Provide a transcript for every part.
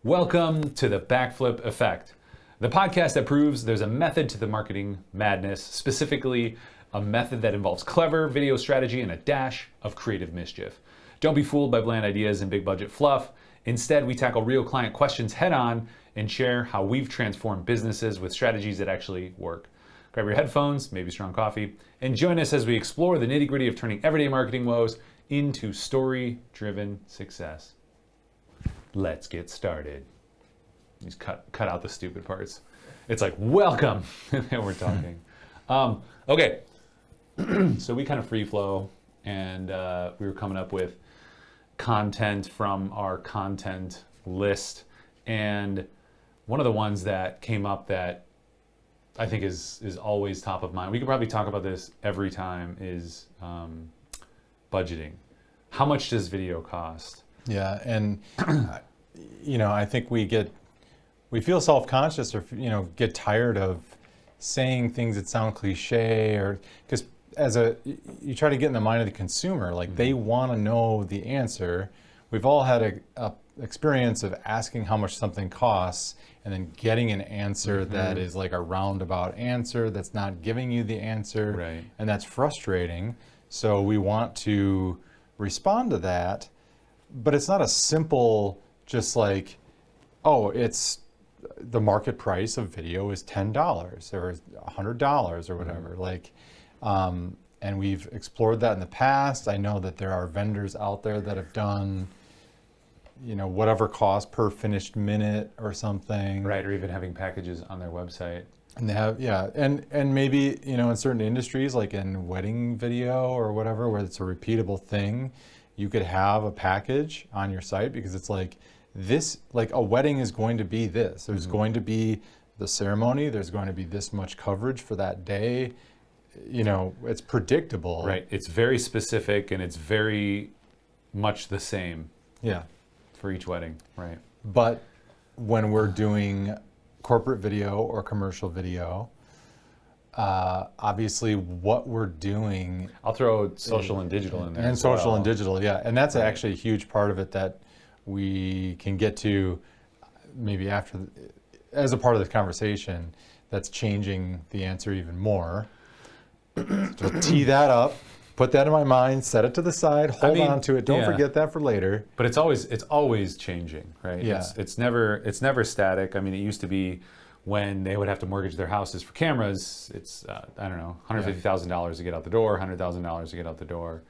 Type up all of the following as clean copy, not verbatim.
Welcome to the Backflip Effect, the podcast that proves there's a method to the marketing madness, specifically a method that involves clever video strategy and a dash of creative mischief. Don't be fooled by bland ideas and big budget fluff. Instead, we tackle real client questions head on and share how we've transformed businesses with strategies that actually work. Grab your headphones, maybe strong coffee, and join us as we explore the nitty-gritty of turning everyday marketing woes into story-driven success. Let's get started. Just cut out the stupid parts. It's like, welcome, and then we're talking. Okay, so we kind of free flow, and we were coming up with content from our content list, and one of the ones that came up that I think is always top of mind, we could probably talk about this every time, is budgeting. How much does video cost? Yeah, and I think we feel self-conscious or get tired of saying things that sound cliche, or because you try to get in the mind of the consumer, like they want to know the answer. We've all had a experience of asking how much something costs and then getting an answer that is like a roundabout answer that's not giving you the answer, right? And that's frustrating. So we want to respond to that, but it's not a simple just like, oh, it's the market price of video is $10 or $100 or whatever. Like, and we've explored that in the past. I know that there are vendors out there that have done, whatever cost per finished minute or something. Right, or even having packages on their website. And they have, and maybe, in certain industries, like in wedding video or whatever, where it's a repeatable thing, you could have a package on your site because it's like this, like a wedding is going to be this. There's going to be the ceremony, there's going to be this much coverage for that day. It's predictable. Right, it's very specific and it's very much the same. Yeah. For each wedding, right. But when we're doing corporate video or commercial video, obviously what we're doing, I'll throw social and digital in there. And social well. And digital, yeah. And that's actually a huge part of it that we can get to maybe after, as a part of this conversation, that's changing the answer even more. So tee that up, put that in my mind, set it to the side, hold on to it, don't forget that for later. But it's always changing, right? Yeah. It's never static. I mean, it used to be when they would have to mortgage their houses for cameras, it's, I don't know, $150,000 to get out the door, $100,000 to get out the door.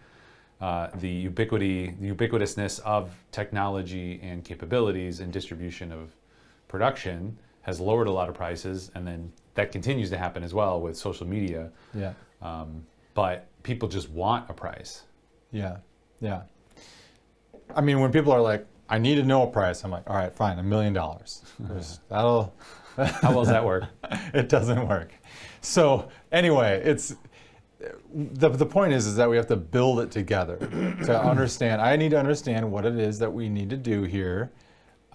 The ubiquitousness of technology and capabilities and distribution of production has lowered a lot of prices, and then that continues to happen as well with social media. Yeah. But people just want a price. Yeah. I mean, when people are like, I need to know a price, I'm like, all right, fine, $1 million. That'll. How well does that work? It doesn't work. So anyway, it's the point is that we have to build it together to understand. I need to understand what it is that we need to do here.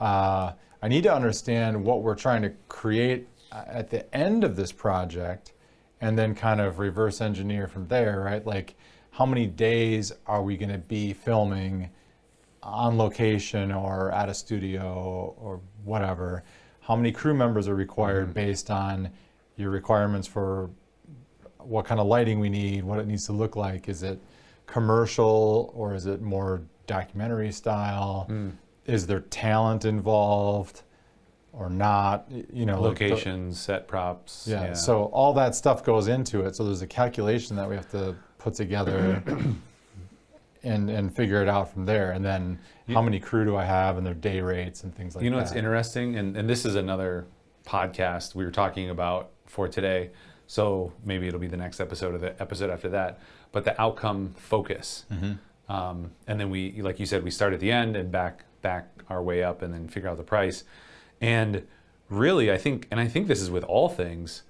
I need to understand what we're trying to create at the end of this project, and then kind of reverse engineer from there, right? Like, how many days are we going to be filming on location or at a studio or whatever? How many crew members are required based on your requirements for what kind of lighting we need, what it needs to look like? Is it commercial or is it more documentary style? Is there talent involved or not? Locations, set props. Yeah, so all that stuff goes into it. So there's a calculation that we have to put together and figure it out from there. And then how many crew do I have and their day rates and things like that. What's interesting, and this is another podcast we were talking about for today, so maybe it'll be the next episode or the episode after that, but the outcome focus. And then we, like you said, we start at the end and back our way up and then figure out the price. And really, I think this is with all things,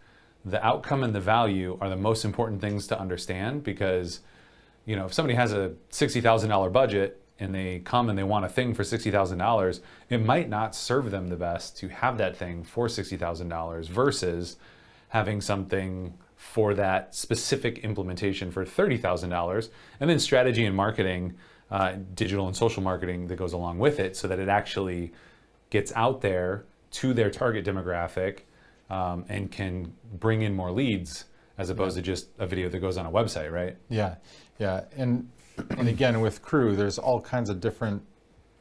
the outcome and the value are the most important things to understand, because if somebody has a $60,000 budget and they come and they want a thing for $60,000, it might not serve them the best to have that thing for $60,000 versus having something for that specific implementation for $30,000, and then strategy and marketing, digital and social marketing that goes along with it, so that it actually gets out there to their target demographic and can bring in more leads as opposed to just a video that goes on a website, right? Yeah, yeah, and again with crew, there's all kinds of different.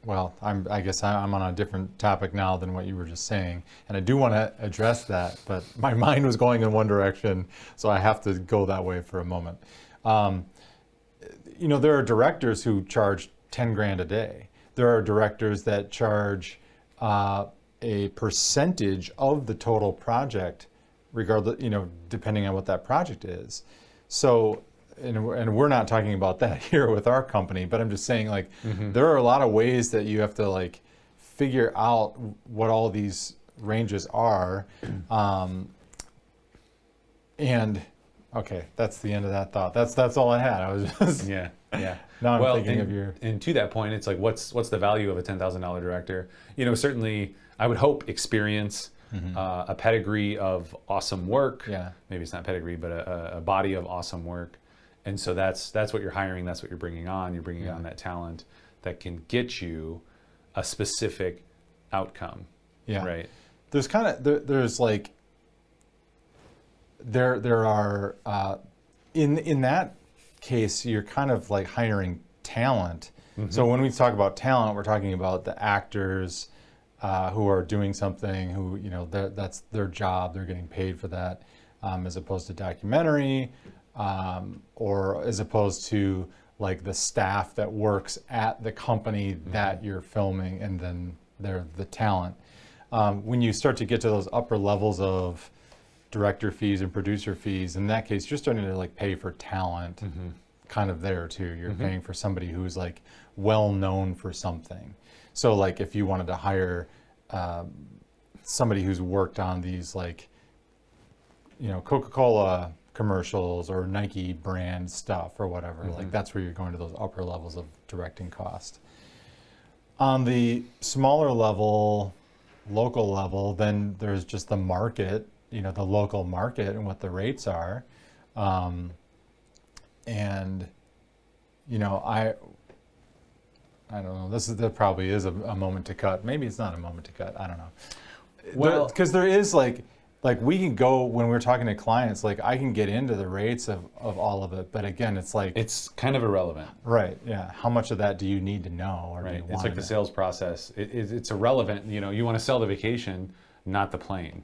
Well, I guess I'm on a different topic now than what you were just saying, and I do want to address that, but my mind was going in one direction, so I have to go that way for a moment. You know, there are directors who charge 10 grand a day. There are directors that charge a percentage of the total project, regardless, you know, depending on what that project is. So, and we're not talking about that here with our company, but I'm just saying, like, there are a lot of ways that you have to like figure out what all these ranges are. And okay, that's the end of that thought. That's all I had. I was just yeah. Now I'm thinking of your. And to that point, it's like, what's the value of a $10,000 director? You know, certainly, I would hope experience, a pedigree of awesome work. Yeah. Maybe it's not pedigree, but a body of awesome work. And so that's what you're hiring. That's what you're bringing on. You're bringing on that talent that can get you a specific outcome. Yeah. Right. There's kind of there's like there are in that case you're kind of like hiring talent. So when we talk about talent, we're talking about the actors who are doing something, who, you know, that's their job, they're getting paid for that, as opposed to documentary, or as opposed to like the staff that works at the company that you're filming, and then they're the talent. When you start to get to those upper levels of director fees and producer fees, in that case, you're starting to like pay for talent kind of there too. You're paying for somebody who's like well known for something. So like if you wanted to hire somebody who's worked on these, like, you know, Coca-Cola commercials or Nike brand stuff or whatever, like that's where you're going to those upper levels of directing cost. On the smaller level, local level, then there's just the market, you know, the local market and what the rates are. And, you know, I don't know, that probably is a moment to cut. Maybe it's not a moment to cut, I don't know. Well, because there is like we can go, when we're talking to clients, like I can get into the rates of all of it, but again, it's like, it's kind of irrelevant. Right, yeah. How much of that do you need to know? Or right. do you want it's like the sales process. It's irrelevant. You know, you want to sell the vacation, not the plane.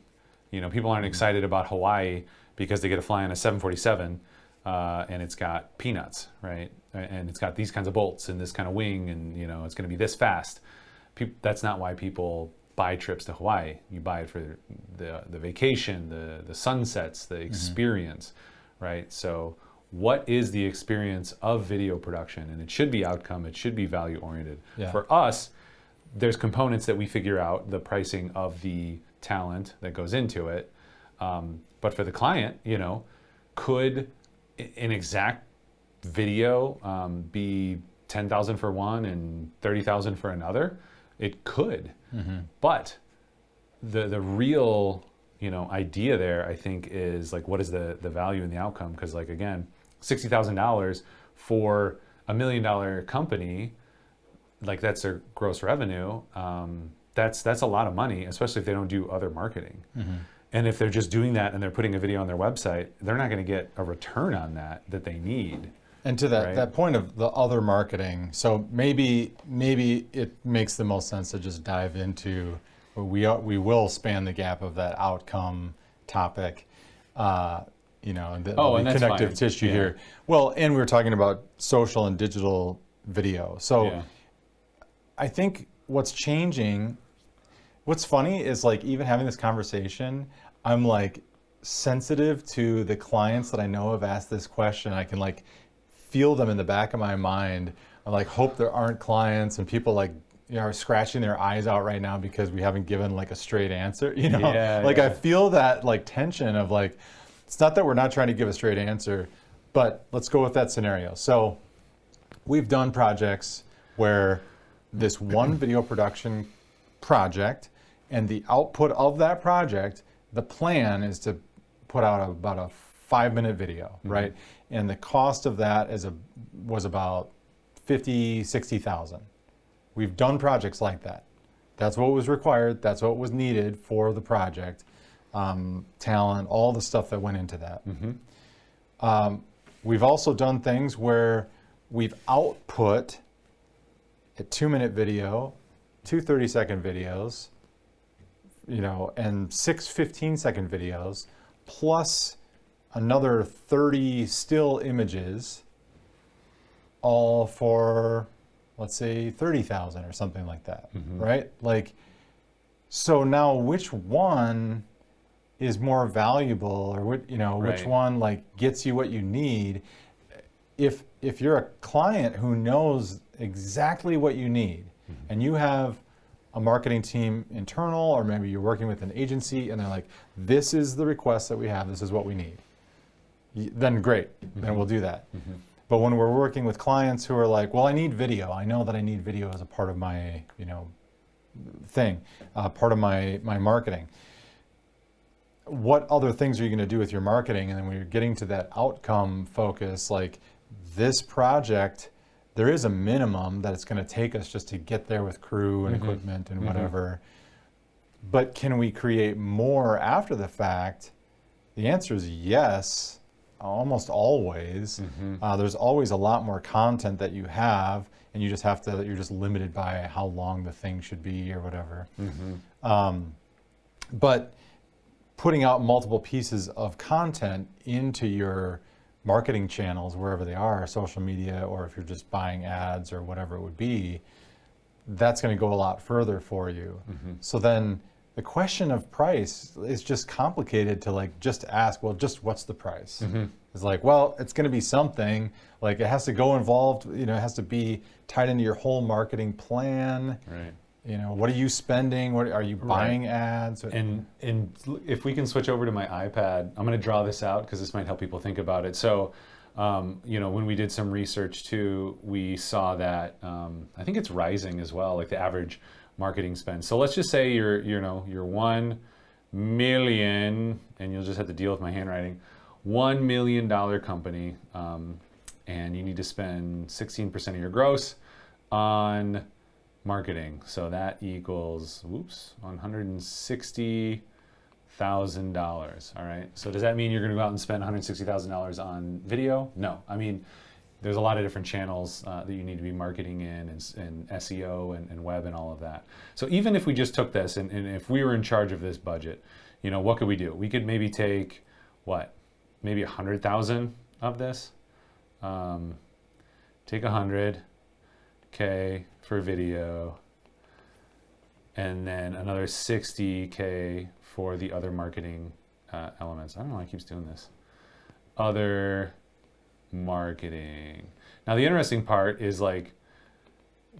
You know, people aren't excited about Hawaii because they get to fly on a 747 and it's got peanuts, right? And it's got these kinds of bolts and this kind of wing, and, you know, it's going to be this fast. That's not why people buy trips to Hawaii. You buy it for the vacation, the sunsets, the experience, right? So what is the experience of video production? And it should be outcome, it should be value oriented. Yeah. For us, there's components that we figure out, the pricing of the talent that goes into it. But for the client, you know, could an exact video be 10,000 for one and 30,000 for another? It could, but the real, you know, idea there, I think, is like, what is the value and the outcome? Because, like, again, $60,000 for $1 million company, like, that's their gross revenue. That's a lot of money, especially if they don't do other marketing. And if they're just doing that and they're putting a video on their website, they're not going to get a return on that they need. And to that point of the other marketing, so maybe it makes the most sense to just dive into, we will span the gap of that outcome topic, you know, and the connective tissue here. Well, and we were talking about social and digital video. So I think what's changing, what's funny is, like, even having this conversation, I'm like sensitive to the clients that I know have asked this question. I can like feel them in the back of my mind. I like hope there aren't clients and people like, you know, are scratching their eyes out right now because we haven't given like a straight answer, you know? I feel that like tension of like, it's not that we're not trying to give a straight answer, but let's go with that scenario. So we've done projects where this one video production project, and the output of that project, the plan is to put out about a 5-minute video, right? And the cost of that was about $50,000, $60,000. We've done projects like that That's what was required. That's what was needed for the project. Talent, all the stuff that went into that. We've also done things where we've output a 2-minute video, 2 30-second videos, and 6 15-second videos, plus another 30 still images, all for, let's say, 30,000 or something like that, right? Like, so now which one is more valuable, or which one like gets you what you need? If you're a client who knows exactly what you need, and you have a marketing team internal, or maybe you're working with an agency and they're like, this is the request that we have, this is what we need, then great, then we'll do that. But when we're working with clients who are like, well, I need video, I know that I need video as a part of my thing, part of my marketing. What other things are you going to do with your marketing? And then when you're getting to that outcome focus, like this project, there is a minimum that it's going to take us just to get there with crew and equipment and whatever. But can we create more after the fact? The answer is yes, almost always. There's always a lot more content that you have, and you just have to, you're just limited by how long the thing should be or whatever. But putting out multiple pieces of content into your marketing channels, wherever they are, social media, or if you're just buying ads or whatever it would be, that's going to go a lot further for you. So then the question of price is just complicated to like just ask, well, just what's the price? It's like, well, it's going to be something, like it has to go involved, it has to be tied into your whole marketing plan. Right. What are you spending? What are you buying ads? And if we can switch over to my iPad, I'm going to draw this out because this might help people think about it. So, when we did some research too, we saw that I think it's rising as well, like the average marketing spend. So let's just say you're 1 million, and you'll just have to deal with my handwriting, $1 million company, and you need to spend 16% of your gross on marketing. So that equals, $160,000. All right. So does that mean you're going to go out and spend $160,000 on video? No. I mean, there's a lot of different channels that you need to be marketing in, and SEO and web and all of that. So even if we just took this and if we were in charge of this budget, what could we do? We could maybe take maybe 100,000 of this. Take 100K for video, and then another 60K for the other marketing elements. I don't know why it keeps doing this. Other marketing. Now the interesting part is like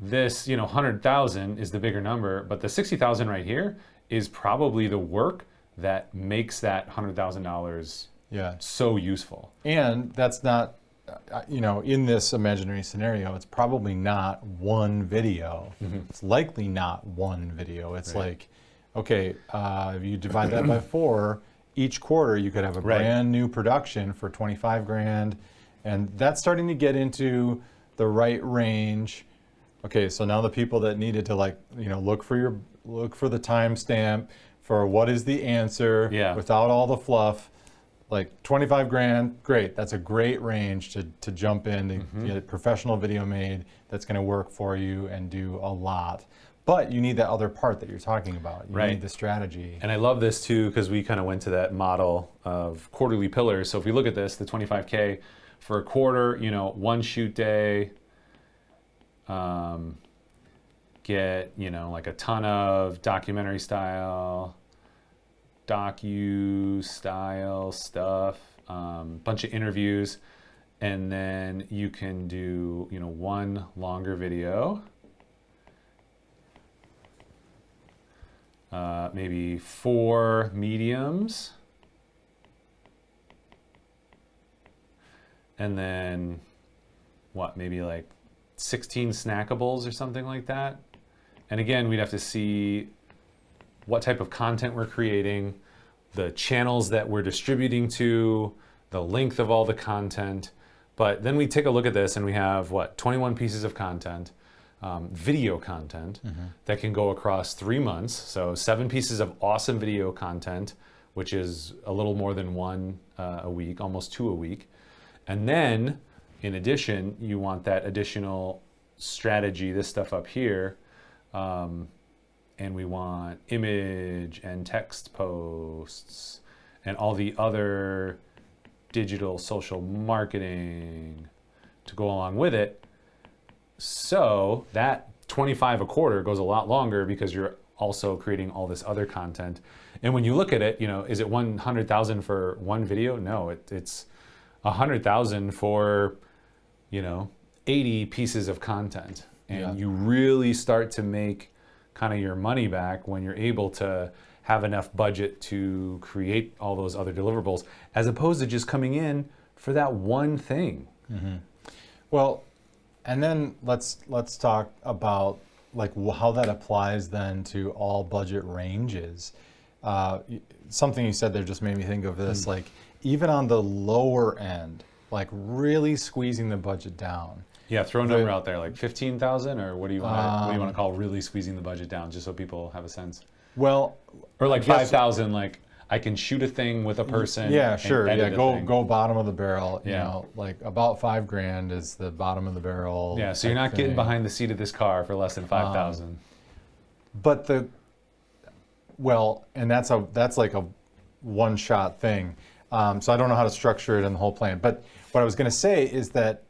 this, 100,000 is the bigger number, but the 60,000 right here is probably the work that makes that $100,000 so useful. And that's not, in this imaginary scenario, it's probably not one video. It's likely not one video. It's like, okay, if you divide that by 4, each quarter you could have a brand new production for 25 grand. And that's starting to get into the right range. Okay, so now the people that needed to look for the timestamp for what is the answer without all the fluff. Like 25 grand, great. That's a great range to jump in to get a professional video made that's going to work for you and do a lot. But you need that other part that you're talking about. You need the strategy. And I love this too, because we kind of went to that model of quarterly pillars. So if we look at this, the 25K for a quarter, one shoot day, get, like a ton of documentary style, docu-style stuff, bunch of interviews, and then you can do, one longer video, maybe 4 mediums, and then maybe like 16 snackables or something like that. And again, we'd have to see what type of content we're creating, the channels that we're distributing to, the length of all the content. But then we take a look at this and we have 21 pieces of content. video content that can go across 3 months. So 7 pieces of awesome video content, which is a little more than 1 a week, almost 2 a week. And then, in addition, you want that additional strategy, this stuff up here, and we want image and text posts and all the other digital social marketing to go along with it. So that 25 a quarter goes a lot longer because you're also creating all this other content. And when you look at it, is it 100,000 for one video? No, it's 100,000 for, 80 pieces of content. And you really start to make kind of your money back when you're able to have enough budget to create all those other deliverables, as opposed to just coming in for that one thing. Well, and then let's talk about like how that applies then to all budget ranges. Something you said there just made me think of this, like even on the lower end, like really squeezing the budget down. Yeah, throw a number out there, like 15,000, or what do you want to call really squeezing the budget down, just so people have a sense? Well, or like 5,000, like I can shoot a thing with a person. Yeah, sure. And Yeah, edit a thing. go bottom of the barrel. You know, like about $5,000 is the bottom of the barrel. Yeah, so you're not getting behind the seat of this car for less than 5,000. But and that's like a one-shot thing. So I don't know how to structure it in the whole plan. But what I was going to say is that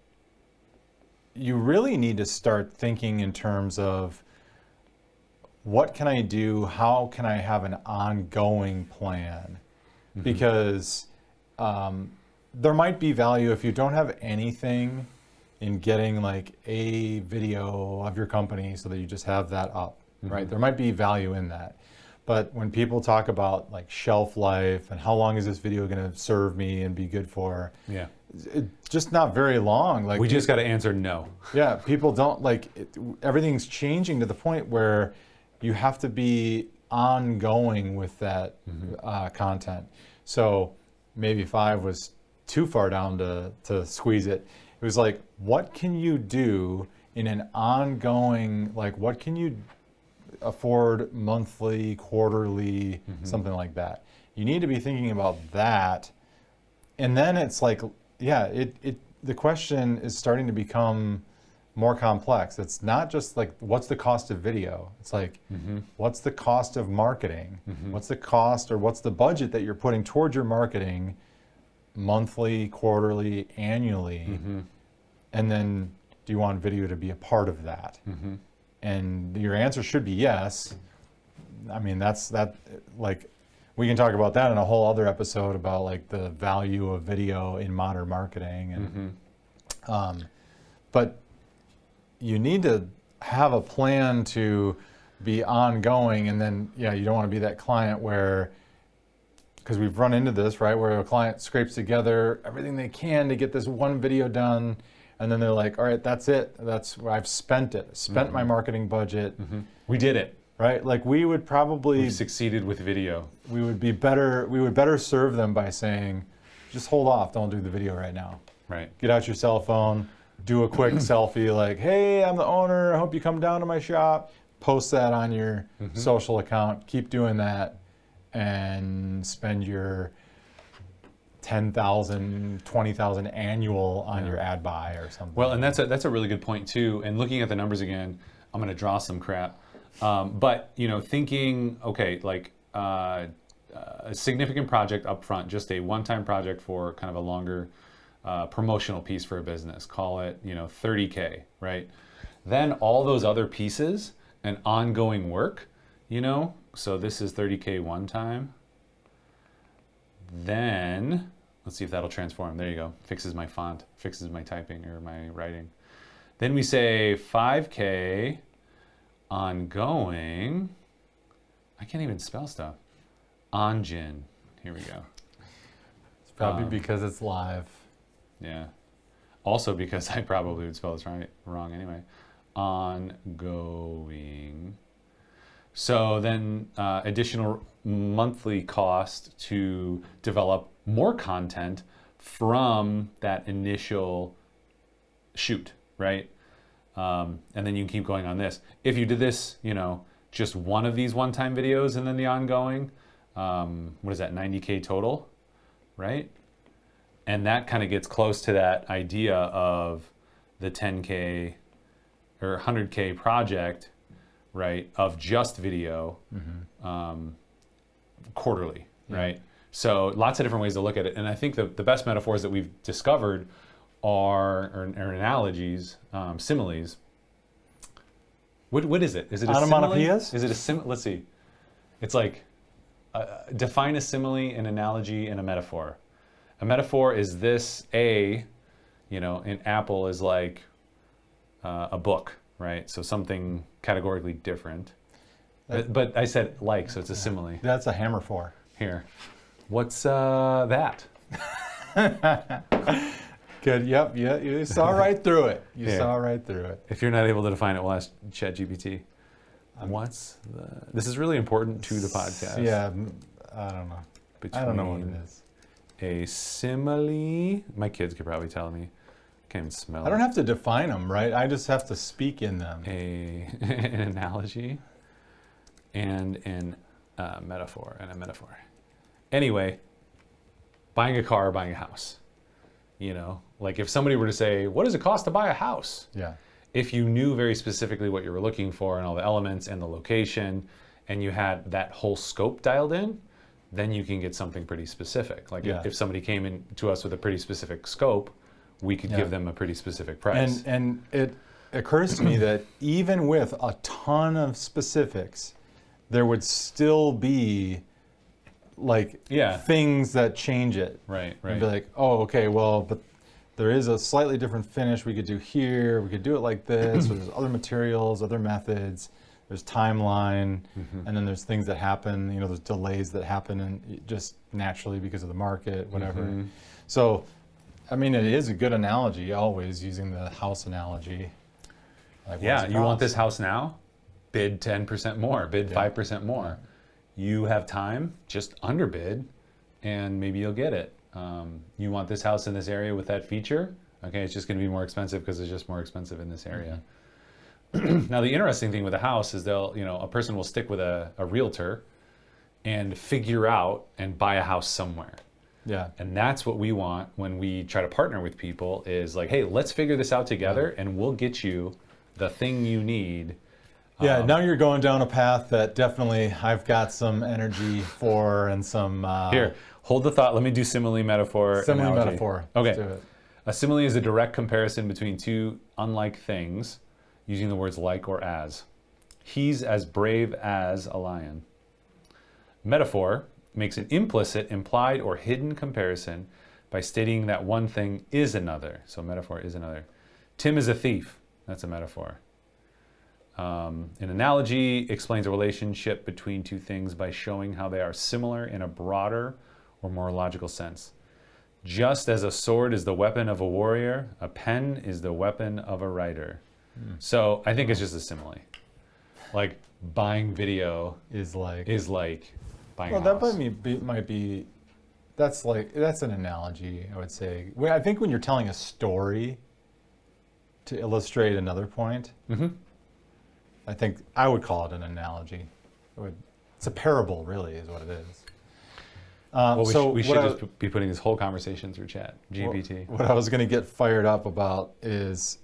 you really need to start thinking in terms of what can I do? How can I have an ongoing plan? Because there might be value if you don't have anything in getting like a video of your company so that you just have that up, right? There might be value in that. But when people talk about like shelf life and how long is this video going to serve me and be good for, it's just not very long. Like we just got to answer no. Yeah, people don't everything's changing to the point where you have to be ongoing with that content. So maybe 5 was too far down to squeeze it. It was like, what can you do in an ongoing, like what can you afford monthly, quarterly, something like that. You need to be thinking about that. And then it's like, the question is starting to become more complex. It's not just like, what's the cost of video? It's like, what's the cost of marketing? What's the cost or what's the budget that you're putting towards your marketing monthly, quarterly, annually? And then do you want video to be a part of that? And your answer should be yes. I mean, we can talk about that in a whole other episode about like the value of video in modern marketing. And, but you need to have a plan to be ongoing. And then, you don't want to be that client where, because we've run into this, right? Where a client scrapes together everything they can to get this one video done. And then they're like, all right, that's it. That's where I've spent it. Spent my marketing budget. We did it. Right? Like we succeeded with video. We would better serve them by saying, just hold off, don't do the video right now. Right. Get out your cell phone, do a quick selfie like, hey, I'm the owner, I hope you come down to my shop. Post that on your social account, keep doing that, and spend your 10,000, 20,000 annual on your ad buy or something. Well, and that's a really good point too. And looking at the numbers again, I'm going to draw some crap. But thinking, okay, like a significant project up front, just a one-time project for kind of a longer promotional piece for a business, call it, $30K, right? Then all those other pieces and ongoing work, so this is $30K one time. Then, let's see if that'll transform. There you go. Fixes my font, fixes my typing or my writing. Then we say 5K ongoing. I can't even spell stuff. Ongen. Here we go. It's probably because it's live. Yeah. Also because I probably would spell this wrong anyway. Ongoing. So then additional monthly cost to develop more content from that initial shoot, right? And then you can keep going on this. If you did this, just one of these one-time videos and then the ongoing, what is that, 90K total, right? And that kind of gets close to that idea of the 10K or 100K project, right, of just video quarterly, right? So lots of different ways to look at it. And I think the best metaphors that we've discovered are analogies, similes. What is it? Is it a onomatopoeias? simile? Is it a simile? Let's see. It's like, define a simile, an analogy, and a metaphor. A metaphor is this, an apple is like a book, right? So something categorically different. But I said like, so it's a simile. That's a hammer for. Here. What's that? Good. Yep. Yeah. You saw right through it. You Yeah. saw right through it. If you're not able to define it, we'll ask ChatGPT. This is really important to the podcast. Yeah. I don't know. I don't know what it is. A simile. My kids could probably tell me. Can't even smell I don't have to define them, right? I just have to speak in them. an analogy and an metaphor and a metaphor. Anyway, buying a car, buying a house. Like if somebody were to say, what does it cost to buy a house? Yeah. If you knew very specifically what you were looking for and all the elements and the location, and you had that whole scope dialed in, then you can get something pretty specific. Like if somebody came in to us with a pretty specific scope, we could give them a pretty specific price. And it occurs to me that even with a ton of specifics, there would still be things that change it. Right. And be like, oh, okay, well, but there is a slightly different finish we could do here. We could do it like this. Or there's other materials, other methods. There's timeline, and then there's things that happen. There's delays that happen, and just naturally because of the market, whatever. So, I mean, it is a good analogy. Always using the house analogy. Like, You want this house now? Bid 10% more. Bid 5% more. You have time, just underbid, and maybe you'll get it. You want this house in this area with that feature? Okay, it's just going to be more expensive because it's just more expensive in this area. Now, the interesting thing with a house is a person will stick with a realtor and figure out and buy a house somewhere. Yeah. And that's what we want when we try to partner with people is like, hey, let's figure this out together and we'll get you the thing you need. Yeah, now you're going down a path that definitely I've got some energy for and some... Here, hold the thought. Let me do simile, metaphor, Simile, analogy. metaphor. Okay. Let's do it. A simile is a direct comparison between two unlike things using the words like or as. He's as brave as a lion. Metaphor makes an implicit, implied, or hidden comparison by stating that one thing is another. So metaphor is another. Tim is a thief. That's a metaphor. An analogy explains a relationship between two things by showing how they are similar in a broader or more logical sense. Just as a sword is the weapon of a warrior, a pen is the weapon of a writer. So I think it's just a simile. Like buying video is like buying a house. That might be that's an analogy, I would say. I think when you're telling a story to illustrate another point, I think I would call it an analogy. It's a parable, really, is what it is. We should just be putting this whole conversation through chat, GPT. What I was going to get fired up about is,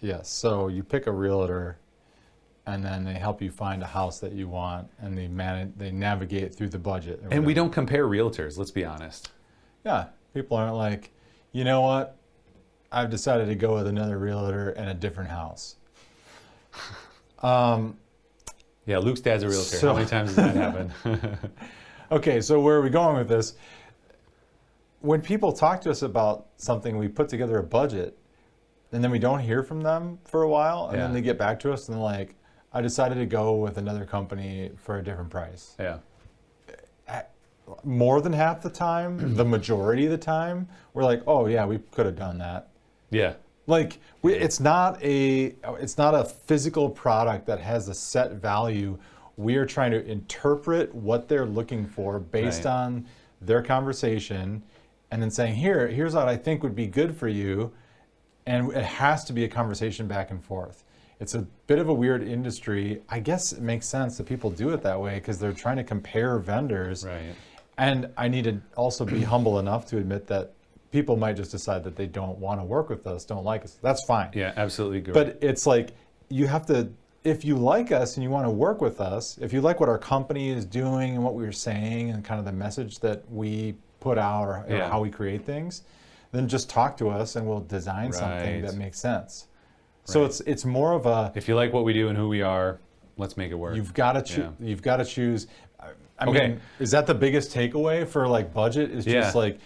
yes, so you pick a realtor, and then they help you find a house that you want, and they navigate through the budget. And we don't compare realtors, let's be honest. Yeah, people aren't like, you know what, I've decided to go with another realtor and a different house. Yeah, Luke's dad's a realtor. How many times has that happened? Okay, so where are we going with this? When people talk to us about something, we put together a budget, and then we don't hear from them for a while, and then they get back to us and they're like, I decided to go with another company for a different price. Yeah. More than half the time, the majority of the time, we're like, oh yeah, we could have done that. Yeah. Like it's not a physical product that has a set value. We are trying to interpret what they're looking for based on their conversation, and then saying, here's what I think would be good for you, and it has to be a conversation back and forth. it's a bit of a weird industry. I guess it makes sense that people do it that way because they're trying to compare vendors. Right. And I need to also be humble enough to admit that people might just decide that they don't want to work with us, don't like us. That's fine. Yeah, absolutely agree. But it's like, you have to, if you like us and you want to work with us, if you like what our company is doing and what we're saying and kind of the message that we put out or how we create things, then just talk to us and we'll design something that makes sense. So it's more of a, if you like what we do and who we are, let's make it work. you've got to you've got to choose. I mean, is that the biggest takeaway for like budget? Is just like,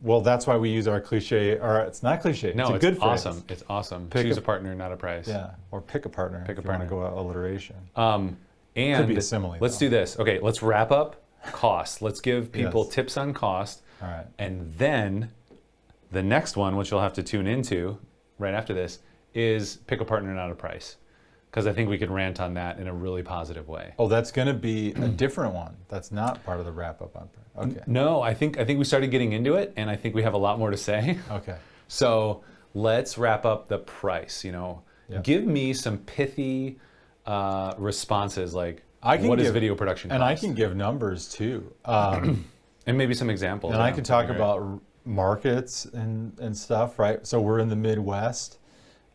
well, that's why we use our cliche, or it's not cliche. No, it's a good awesome. phrase. It's awesome. Choose a partner, not a price. Yeah, or pick a partner. Pick a if partner. You want to go alliteration. And could be a simile. Let's do this. Okay, let's wrap up cost. Let's give people tips on cost. All right. And then the next one, which you'll have to tune into right after this, is pick a partner, not a price. Because I think we could rant on that in a really positive way. Oh, that's going to be a different one. That's not part of the wrap up on. Okay. No, I think we started getting into it, and I think we have a lot more to say. Okay. So let's wrap up the price. Give me some pithy responses, like what does video production cost? And I can give numbers too. And maybe some examples. And I can talk about markets and stuff, right? So we're in the Midwest,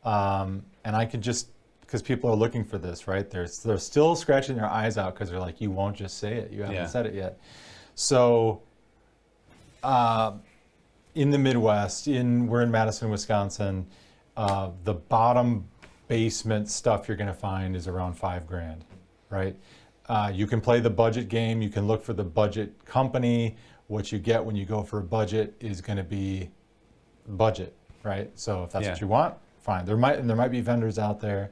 and I can just, because people are looking for this, right? They're still scratching their eyes out because they're like, you won't just say it. You haven't said it yet. So in the Midwest, we're in Madison, Wisconsin, the bottom basement stuff you're going to find is around $5,000, right? You can play the budget game. You can look for the budget company. What you get when you go for a budget is going to be budget, right? So if that's what you want, fine. There might be vendors out there.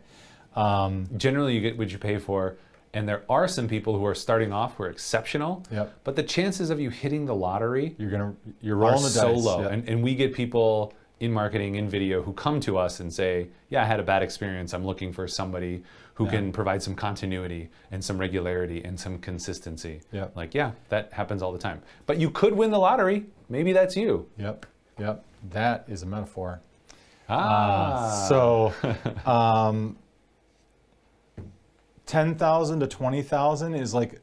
Generally, you get what you pay for, and there are some people who are starting off who are exceptional. Yep. But the chances of you hitting the lottery you're rolling the dice. So low. Yep. And we get people in marketing, in video, who come to us and say, yeah, I had a bad experience. I'm looking for somebody who can provide some continuity and some regularity and some consistency. Yep. Like, yeah, that happens all the time. But you could win the lottery. Maybe that's you. Yep. That is a metaphor. So 10,000 to 20,000 is like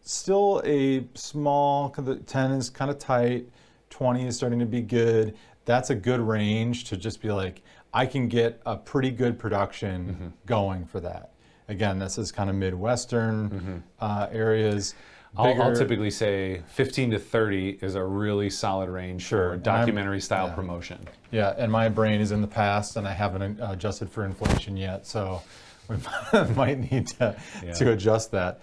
still a small. 10 is kind of tight. 20 is starting to be good. That's a good range to just be like, I can get a pretty good production going for that. Again, this is kind of Midwestern areas. I'll typically say 15 to 30 is a really solid range for documentary style promotion. Yeah, and my brain is in the past and I haven't adjusted for inflation yet, so we might need to adjust that.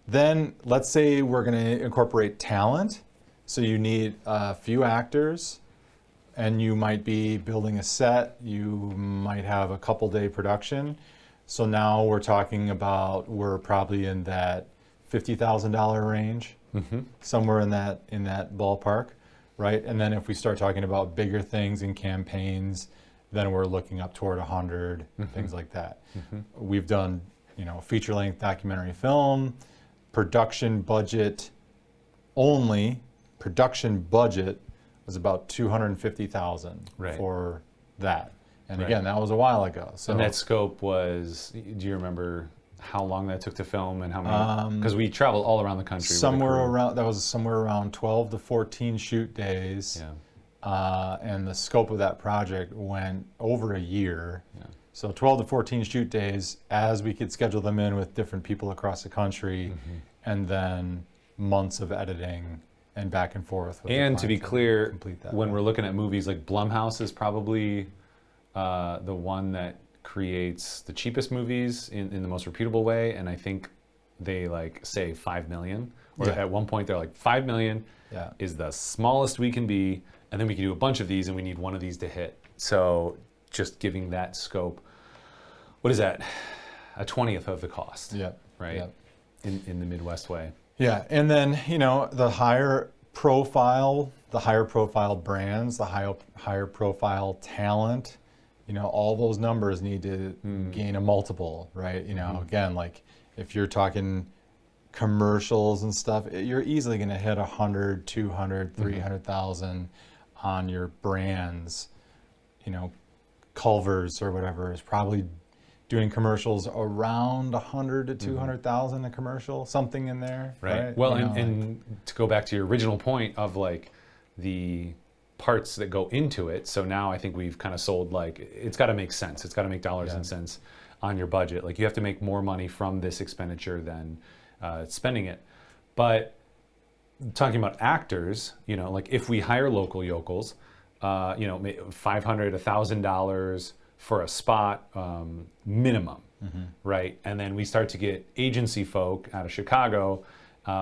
Then let's say we're going to incorporate talent. So you need a few actors, and you might be building a set. You might have a couple-day production. So now we're talking about, we're probably in that $50,000 range, somewhere in that ballpark, right? And then if we start talking about bigger things and campaigns, then we're looking up toward 100, things like that. We've done, feature-length documentary film, production budget was about $250,000 for that. And again, that was a while ago. So and that scope was, do you remember how long that took to film and how many? Because we traveled all around the country. That was somewhere around 12 to 14 shoot days. And the scope of that project went over a year. So 12 to 14 shoot days as we could schedule them in with different people across the country, and then months of editing and back and forth. And to be clear, when we're looking at movies, like Blumhouse is probably the one that creates the cheapest movies in the most reputable way. And I think they say 5 million, or at one point they're like 5 million is the smallest we can be. And then we can do a bunch of these and we need one of these to hit. So just giving that scope, what is that? A 20th of the cost, right? In the Midwest way. Yeah, and then, the higher profile brands, the higher profile talent, all those numbers need to gain a multiple, right? Again, like if you're talking commercials and stuff, you're easily going to hit 100, 200, 300,000 on your brands. Culver's or whatever is probably doing commercials around 100 to 200,000 a commercial, something in there. Right. Well, You know, and to go back to your original point of like the parts that go into it. So now I think we've kind of sold like, it's got to make sense. It's got to make dollars and cents on your budget. Like you have to make more money from this expenditure than spending it. But talking about actors, you know, like if we hire local yokels, you know, $500, $1,000 for a spot minimum, right? And then we start to get agency folk out of Chicago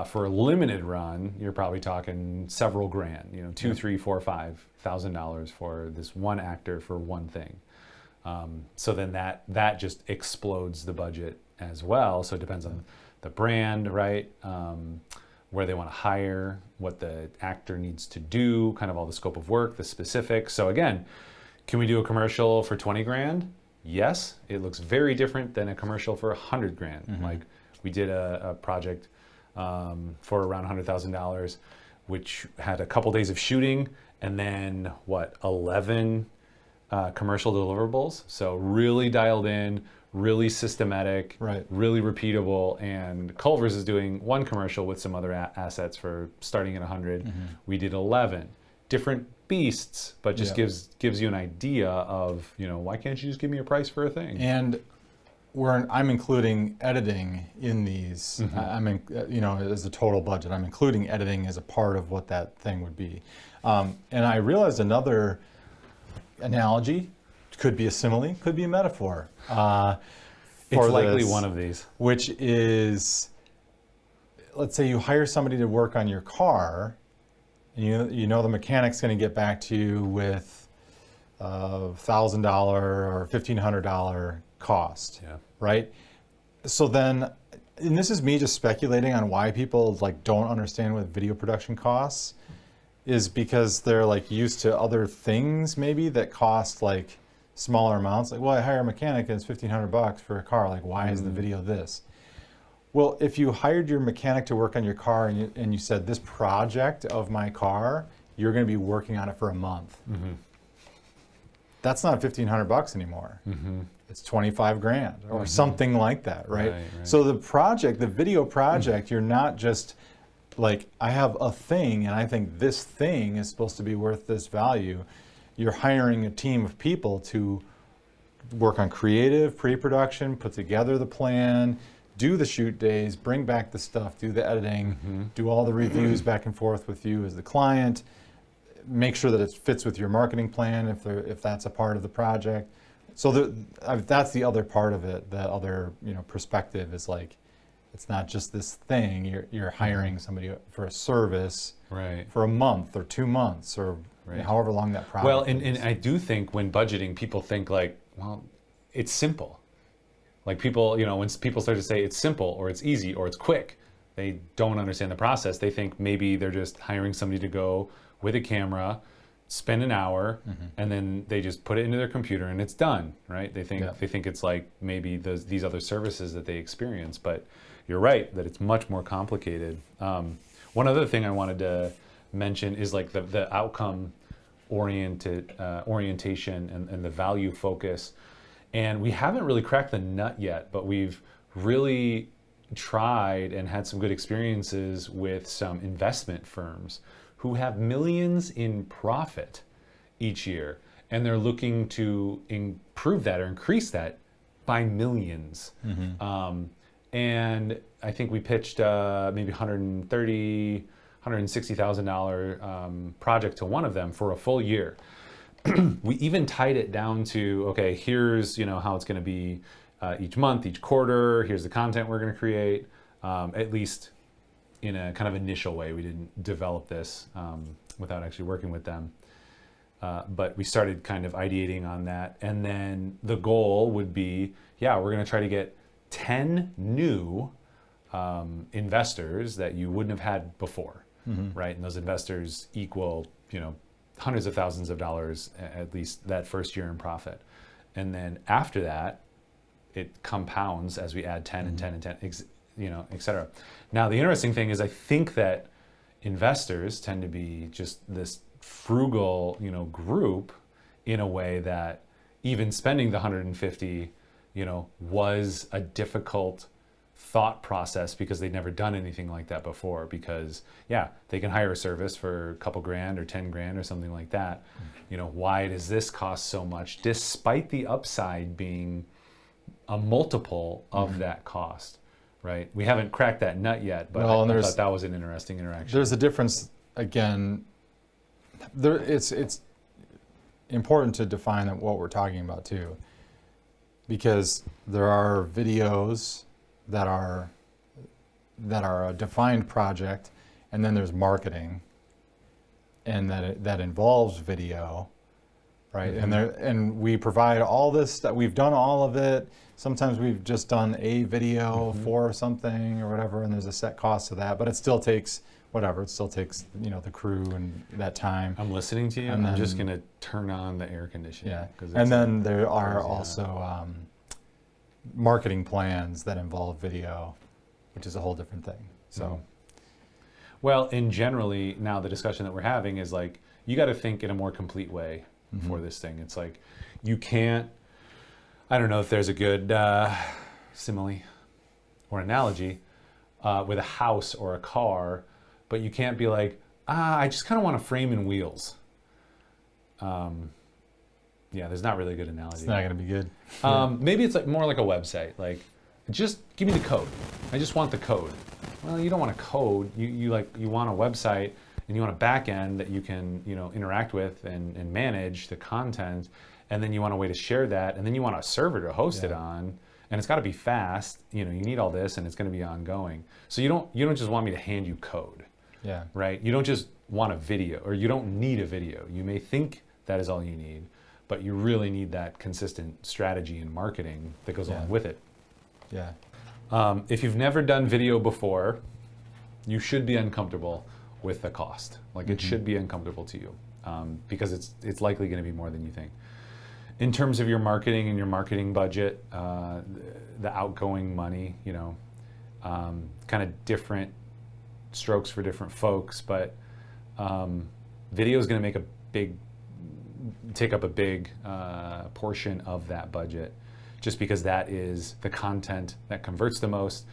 for a limited run. You're probably talking several grand, you know, $2,000, $3,000, $4,000, $5,000 for this one actor for one thing. So then that just explodes the budget as well. So it depends on the brand, right? Where they want to hire, what the actor needs to do, kind of all the scope of work, the specifics. So again, can we do a commercial for 20 grand? Yes, it looks very different than a commercial for 100 grand. Like we did a project for around $100,000, which had a couple days of shooting and then 11 commercial deliverables. So really dialed in, really systematic, really repeatable. And Culver's is doing one commercial with some other assets for starting at 100. We did 11 different beasts, but just gives you an idea of, you know, why can't you just give me a price for a thing? And I'm including editing in these. You know, as a total budget, I'm including editing as a part of what that thing would be. And I realized another analogy, could be a simile, could be a metaphor. It's likely one of these. Which is, let's say you hire somebody to work on your car, and you know the mechanic's going to get back to you with $1,000 or $1,500 cost, right? So then, and this is me just speculating on why people like don't understand what video production costs, is because they're like used to other things maybe that cost like smaller amounts. Like, well, I hire a mechanic and it's $1,500 for a car. Like, why is the video this? Well, if you hired your mechanic to work on your car and you said, this project of my car, you're going to be working on it for a month. That's not $1,500 anymore. It's 25 grand or something like that, right? So the project, the video project, you're not just like, I have a thing and I think this thing is supposed to be worth this value. You're hiring a team of people to work on creative, pre-production, put together the plan, do the shoot days, bring back the stuff, do the editing, do all the reviews back and forth with you as the client, make sure that it fits with your marketing plan if that's a part of the project. So that's the other part of it. The other perspective is like, it's not just this thing. You're hiring somebody for a service for a month or 2 months or however long that project Well, is. and I do think when budgeting, people think like, well, it's simple. Like people, when people start to say it's simple or it's easy or it's quick, they don't understand the process. They think maybe they're just hiring somebody to go with a camera, spend an hour, and then they just put it into their computer and it's done, right? They think it's like maybe these other services that they experience, but you're right that it's much more complicated. One other thing I wanted to mention is like the outcome orientation and the value focus. And we haven't really cracked the nut yet, but we've really tried and had some good experiences with some investment firms who have millions in profit each year. And they're looking to improve that or increase that by millions. And I think we pitched maybe $130,000, $160,000 project to one of them for a full year. We even tied it down to, okay, here's how it's going to be each month, each quarter. Here's the content we're going to create, at least in a kind of initial way. We didn't develop this without actually working with them. But we started kind of ideating on that. And then the goal would be, we're going to try to get 10 new investors that you wouldn't have had before, right? And those investors equal, hundreds of thousands of dollars, at least that first year in profit. And then after that, it compounds as we add 10 and 10 and 10, et cetera. Now, the interesting thing is I think that investors tend to be just this frugal, group in a way that even spending the 150 was a difficult thought process because they'd never done anything like that before. Because yeah, they can hire a service for a couple grand or 10 grand or something like that. Why does this cost so much, despite the upside being a multiple of that cost, right? We haven't cracked that nut yet, but I thought that was an interesting interaction. There's a difference, again, it's important to define what we're talking about too, because there are videos that are a defined project, and then there's marketing, and that involves video, right? And we provide all this, that we've done all of it. Sometimes we've just done a video for something or whatever, and there's a set cost to that, but it still takes whatever. It still takes the crew and that time. I'm listening to you. And I'm just gonna turn on the air conditioning. Yeah, and then there are also marketing plans that involve video, which is a whole different thing. So, well, and generally now the discussion that we're having is like, you got to think in a more complete way for this thing. It's like, you can't, I don't know if there's a good simile or analogy with a house or a car, but you can't be like, I just kind of want a frame and wheels. Yeah, there's not really a good analogy. it's not going to be good. Maybe it's like more like a website. Like, just give me the code. I just want the code. Well, you don't want a code. You want a website, and you want a back end that you can interact with and manage the content, and then you want a way to share that, and then you want a server to host it on, and it's got to be fast. You need all this, and it's going to be ongoing. So you don't just want me to hand you code. Yeah. Right. You don't just want a video, or you don't need a video. You may think that is all you need, but you really need that consistent strategy and marketing that goes along with it. Yeah. If you've never done video before, you should be uncomfortable with the cost. Like, it should be uncomfortable to you because it's likely going to be more than you think. In terms of your marketing and your marketing budget, the outgoing money, kind of different strokes for different folks, but video is going to take up a big portion of that budget, just because that is the content that converts the most.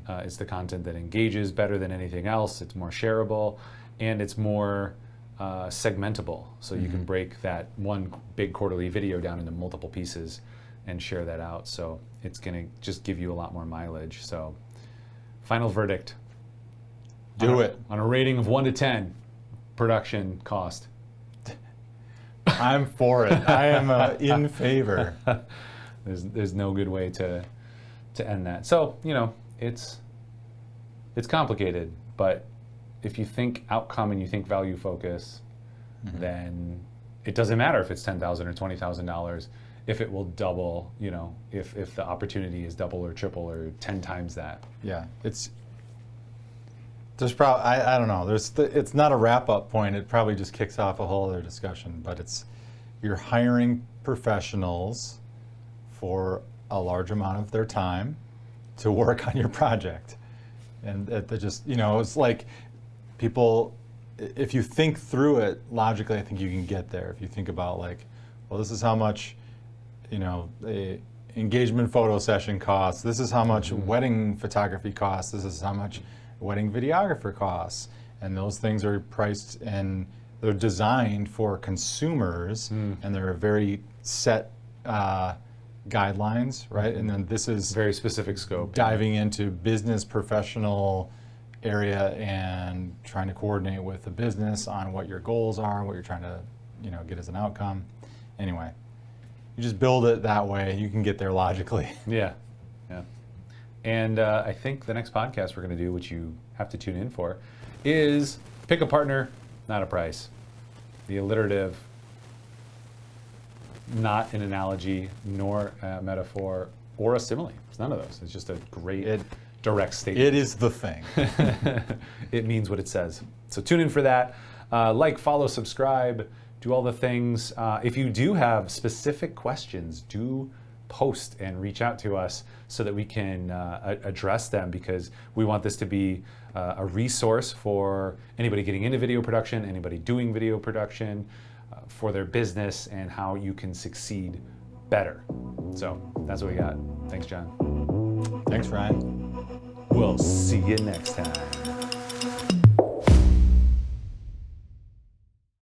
It's the content that engages better than anything else. It's more shareable, and it's more segmentable. So you can break that one big quarterly video down into multiple pieces and share that out. So it's going to just give you a lot more mileage. So final verdict. Do it. On a rating of 1 to 10, production cost. I'm for it. I am in favor. There's no good way to end that. So it's complicated, but if you think outcome and you think value focus, then it doesn't matter if it's $10,000 or $20,000, if it will double. If the opportunity is double or triple or 10 times that. Yeah, there's probably I don't know. It's not a wrap up point. It probably just kicks off a whole other discussion. But you're hiring professionals for a large amount of their time to work on your project, and it's like people. If you think through it logically, I think you can get there. If you think about this is how much, a engagement photo session costs. This is how much wedding photography costs. This is how much wedding videographer costs, and those things are priced and they're designed for consumers, and they're very set guidelines, right? And then this is very specific scope, diving into business professional area and trying to coordinate with the business on what your goals are, what you're trying to get as an outcome. Anyway, you just build it that way, you can get there logically. Yeah. And I think the next podcast we're going to do, which you have to tune in for, is pick a partner, not a price. The alliterative, not an analogy, nor a metaphor, or a simile. It's none of those. It's just a great direct statement. It is the thing. It means what it says. So tune in for that. Follow, subscribe, do all the things. If you do have specific questions, do post and reach out to us so that we can address them, because we want this to be a resource for anybody getting into video production, anybody doing video production, for their business, and how you can succeed better. So that's what we got. Thanks, John. Thanks, Ryan. We'll see you next time.